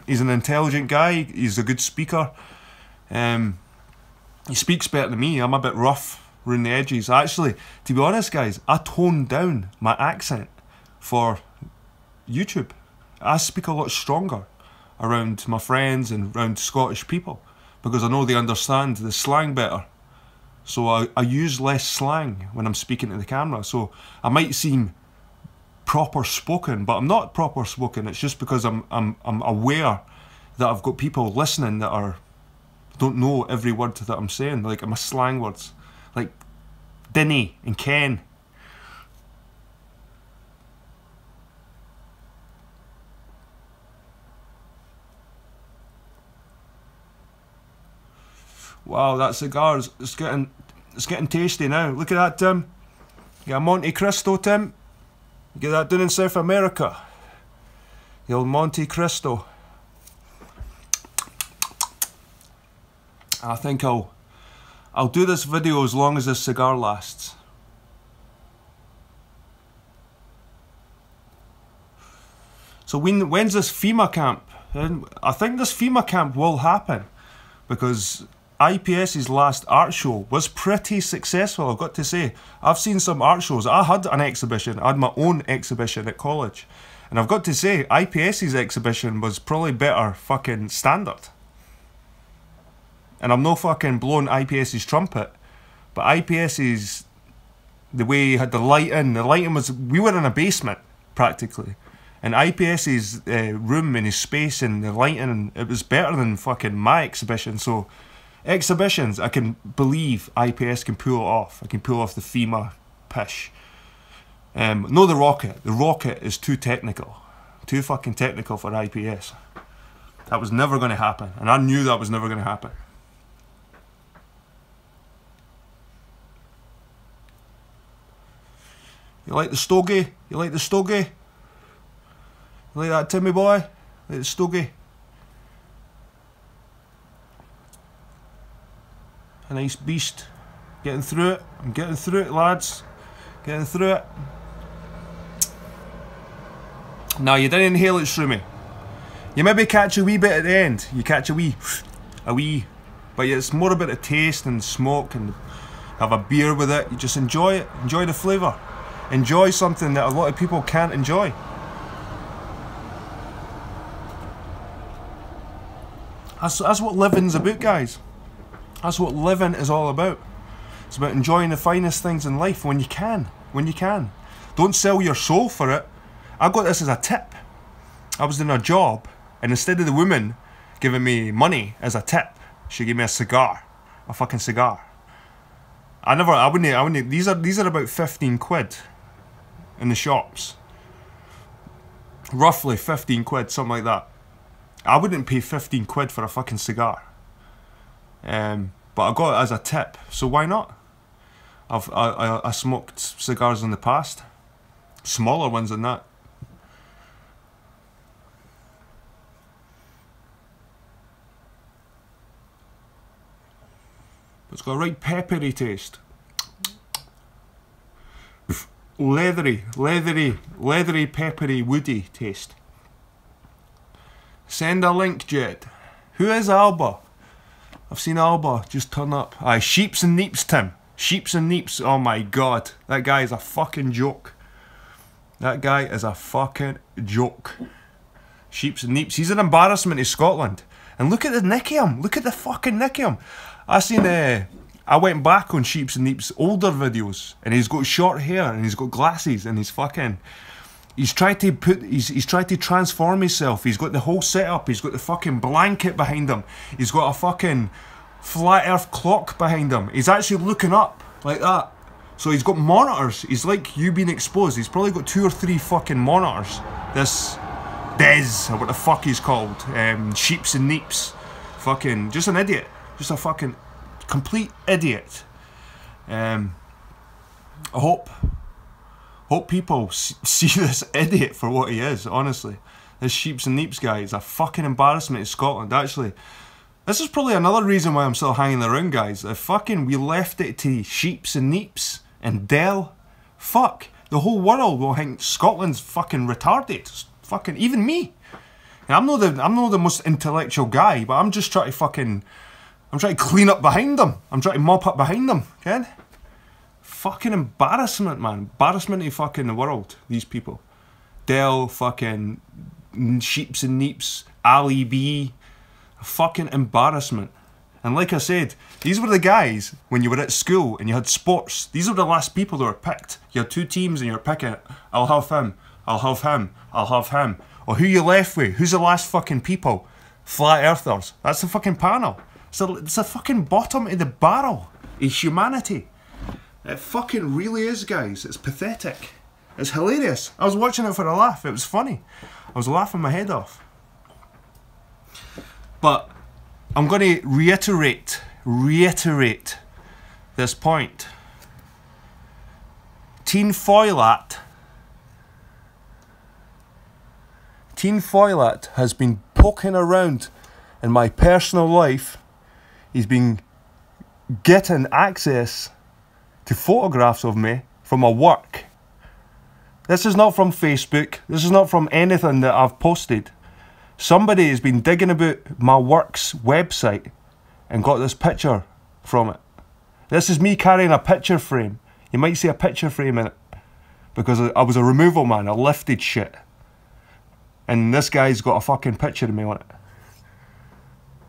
[SPEAKER 3] He's an intelligent guy, he's a good speaker. He speaks better than me. I'm a bit rough around the edges. Actually, to be honest guys, I toned down my accent for YouTube. I speak a lot stronger around my friends and around Scottish people, because I know they understand the slang better. So I use less slang when I'm speaking to the camera. So I might seem proper spoken, but I'm not proper spoken. It's just because I'm aware that I've got people listening that don't know every word that I'm saying. Like my slang words, like Dinny and Ken. Wow, that cigar it's getting tasty now. Look at that, Tim. You got a Monte Cristo, Tim. You get that down in South America. The old Monte Cristo. I think I'll do this video as long as this cigar lasts. So when's this FEMA camp? I think this FEMA camp will happen, because IPS's last art show was pretty successful, I've got to say. I've seen some art shows. I had an exhibition. I had my own exhibition at college. And I've got to say, IPS's exhibition was probably better fucking standard. And I'm no fucking blowing IPS's trumpet, but IPS's, the way he had the lighting was, we were in a basement, practically. And IPS's room and his space and the lighting, it was better than fucking my exhibition. So exhibitions, I can believe IPS can pull it off. I can pull off the FEMA pish. No, the rocket. The rocket is too technical. Too fucking technical for IPS. That was never going to happen. And I knew that was never going to happen. You like the stogie? You like the stogie? You like that, Timmy boy? Like the stogie? A nice beast. Getting through it. I'm getting through it, lads. Getting through it. Now, you didn't inhale it through me. You maybe catch a wee bit at the end. You catch a wee. But it's more about the taste and smoke, and have a beer with it. You just enjoy it. Enjoy the flavour. Enjoy something that a lot of people can't enjoy. That's what living's about, guys. That's what living is all about. It's about enjoying the finest things in life when you can. When you can. Don't sell your soul for it. I got this as a tip. I was doing a job, and instead of the woman giving me money as a tip, she gave me a cigar. A fucking cigar. I wouldn't, these are about 15 quid in the shops. Roughly 15 quid, something like that. I wouldn't pay 15 quid for a fucking cigar. But I got it as a tip, so why not? I smoked cigars in the past. Smaller ones than that. It's got a right peppery taste. Leathery, peppery, woody taste. Send a link, Jed. Who is Alba? I've seen Alba just turn up. Aye, Sheeps and Neeps, Tim. Sheeps and Neeps. Oh my god. That guy is a fucking joke. That guy is a fucking joke. Sheeps and Neeps. He's an embarrassment to Scotland. And look at the nick of him. Look at the fucking nick of him. I went back on Sheeps and Neeps' older videos, and he's got short hair, and he's got glasses, and he's tried to transform himself. He's got the whole setup. He's got the fucking blanket behind him. He's got a fucking flat earth clock behind him. He's actually looking up like that. So he's got monitors. He's like you being exposed. He's probably got 2 or 3 fucking monitors. This Dez, or what the fuck he's called, Sheeps and Neeps. Fucking, just an idiot. Just a fucking complete idiot. I hope people see this idiot for what he is, honestly. This Sheeps and Neeps guy is a fucking embarrassment to Scotland, actually. This is probably another reason why I'm still hanging around, guys. We left it to Sheeps and Neeps and Dell. Fuck. The whole world will think Scotland's fucking retarded. Fucking, even me. And I'm not the most intellectual guy, but I'm just trying to clean up behind them. I'm trying to mop up behind them, okay? Fucking embarrassment, man. Embarrassment to fucking the world, these people. Dell, fucking Sheeps and Neeps, Ali B. Fucking embarrassment. And like I said, these were the guys, when you were at school and you had sports, these were the last people that were picked. You had 2 teams and you were picking, I'll have him, I'll have him, I'll have him. Or who you left with? Who's the last fucking people? Flat earthers. That's the fucking panel. It's the fucking bottom of the barrel of humanity. It fucking really is, guys. It's pathetic. It's hilarious. I was watching it for a laugh. It was funny. I was laughing my head off. But I'm going to reiterate this point. Teen Foilat has been poking around in my personal life. He's been getting access to photographs of me from my work. This is not from Facebook. This is not from anything that I've posted. Somebody has been digging about my work's website and got this picture from it. This is me carrying a picture frame. You might see a picture frame in it because I was a removal man. I lifted shit. And this guy's got a fucking picture of me on it.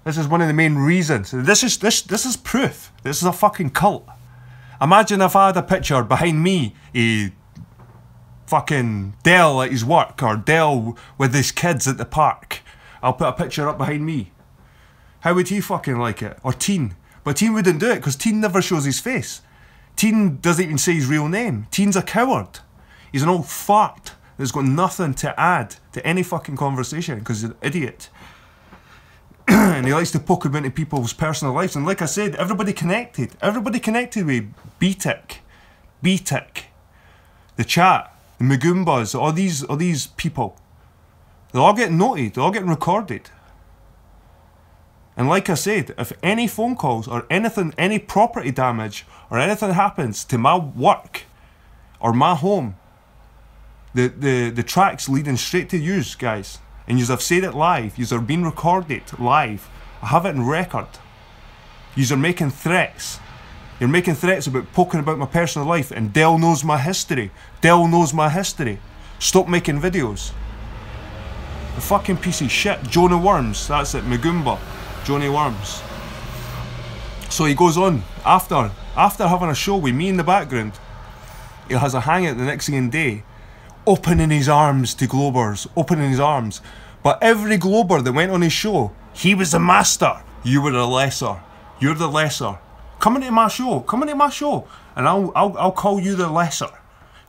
[SPEAKER 3] This is one of the main reasons. This is proof. This is a fucking cult. Imagine if I had a picture behind me, fucking Dell at his work, or Dell with his kids at the park. I'll put a picture up behind me. How would he fucking like it? Or Teen. But Teen wouldn't do it because Teen never shows his face. Teen doesn't even say his real name. Teen's a coward. He's an old fart that's got nothing to add to any fucking conversation because he's an idiot. And he likes to poke about into people's personal lives. And like I said, everybody connected with BTIC, the chat, the Magoombas, all these people. They're all getting noted, they're all getting recorded. And like I said, if any phone calls or anything, any property damage or anything happens to my work or my home, the track's leading straight to yous, guys. And yous have said it live, yous are being recorded live. I have it in record. Yous are making threats. You're making threats about poking about my personal life, and Dell knows my history. Dell knows my history. Stop making videos. The fucking piece of shit. Jonah Worms, that's it, Magoomba. Johnny Worms. So he goes on, after having a show with me in the background, he has a hangout the next thing day, opening his arms to Globers, opening his arms. But every Glober that went on his show, he was the master. You were the lesser. You're the lesser. Come into my show, and I'll call you the lesser.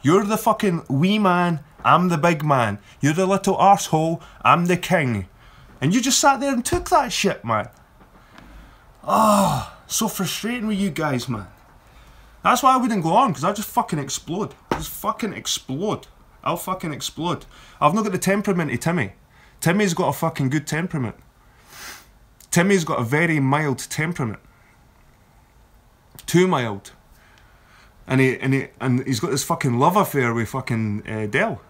[SPEAKER 3] You're the fucking wee man, I'm the big man. You're the little arsehole, I'm the king. And you just sat there and took that shit, man. Oh, so frustrating with you guys, man. That's why I wouldn't go on, because I'll just fucking explode. I'll fucking explode. I've not got the temperament of Timmy. Timmy's got a fucking good temperament. Timmy's got a very mild temperament. Too mild. And he's got this fucking love affair with fucking Dell.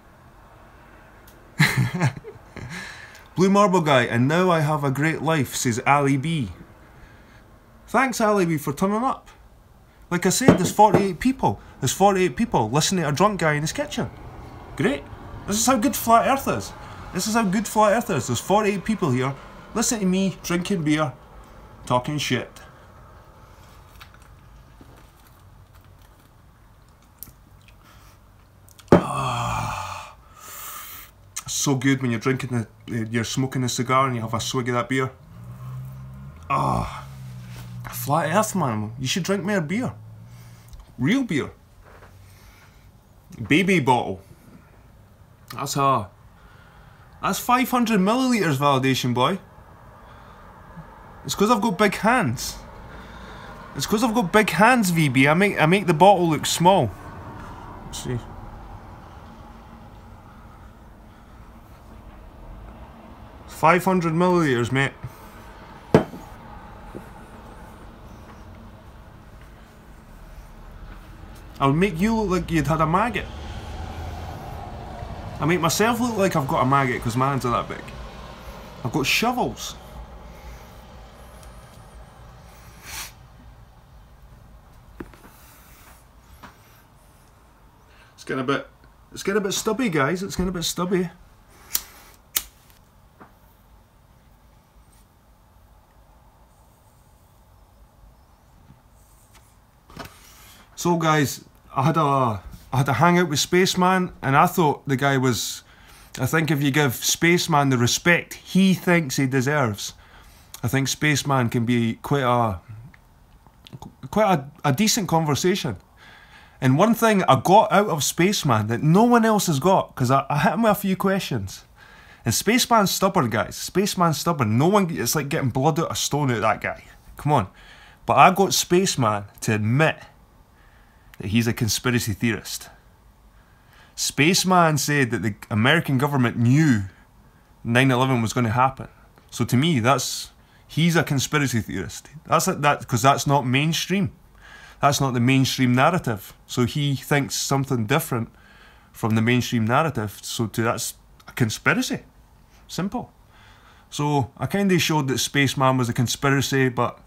[SPEAKER 3] Blue Marble Guy, and now I have a great life, says Ali B. Thanks, Ali B, for turning up. Like I said, there's 48 people. There's 48 people listening to a drunk guy in his kitchen. Great. This is how good Flat Earth is. There's 48 people here, listening to me, drinking beer, talking shit. so good when you're drinking you're smoking a cigar and you have a swig of that beer. Ah, flat earth, man. You should drink more beer. Real beer. Baby bottle. That's 500 milliliters validation, boy. It's because I've got big hands. It's because I've got big hands, VB. I make the bottle look small. Let's see. $500 milliliters, mate. I'll make you look like you'd had a maggot. I make myself look like I've got a maggot because my hands are that big. I've got shovels. It's getting a bit stubby, guys. It's getting a bit stubby. So guys, I had a hangout with Spaceman, and I thought the guy was, I think if you give Spaceman the respect he thinks he deserves, I think Spaceman can be quite a decent conversation. And one thing I got out of Spaceman that no one else has got, because I hit him with a few questions. And Spaceman's stubborn, guys. Spaceman's stubborn. No one, it's like getting blood out of stone out of that guy. Come on. But I got Spaceman to admit that he's a conspiracy theorist. Spaceman said that the American government knew 9/11 was going to happen. So to me, he's a conspiracy theorist. Because that's not mainstream. That's not the mainstream narrative. So he thinks something different from the mainstream narrative. So that's a conspiracy. Simple. So I kind of showed that Spaceman was a conspiracy, but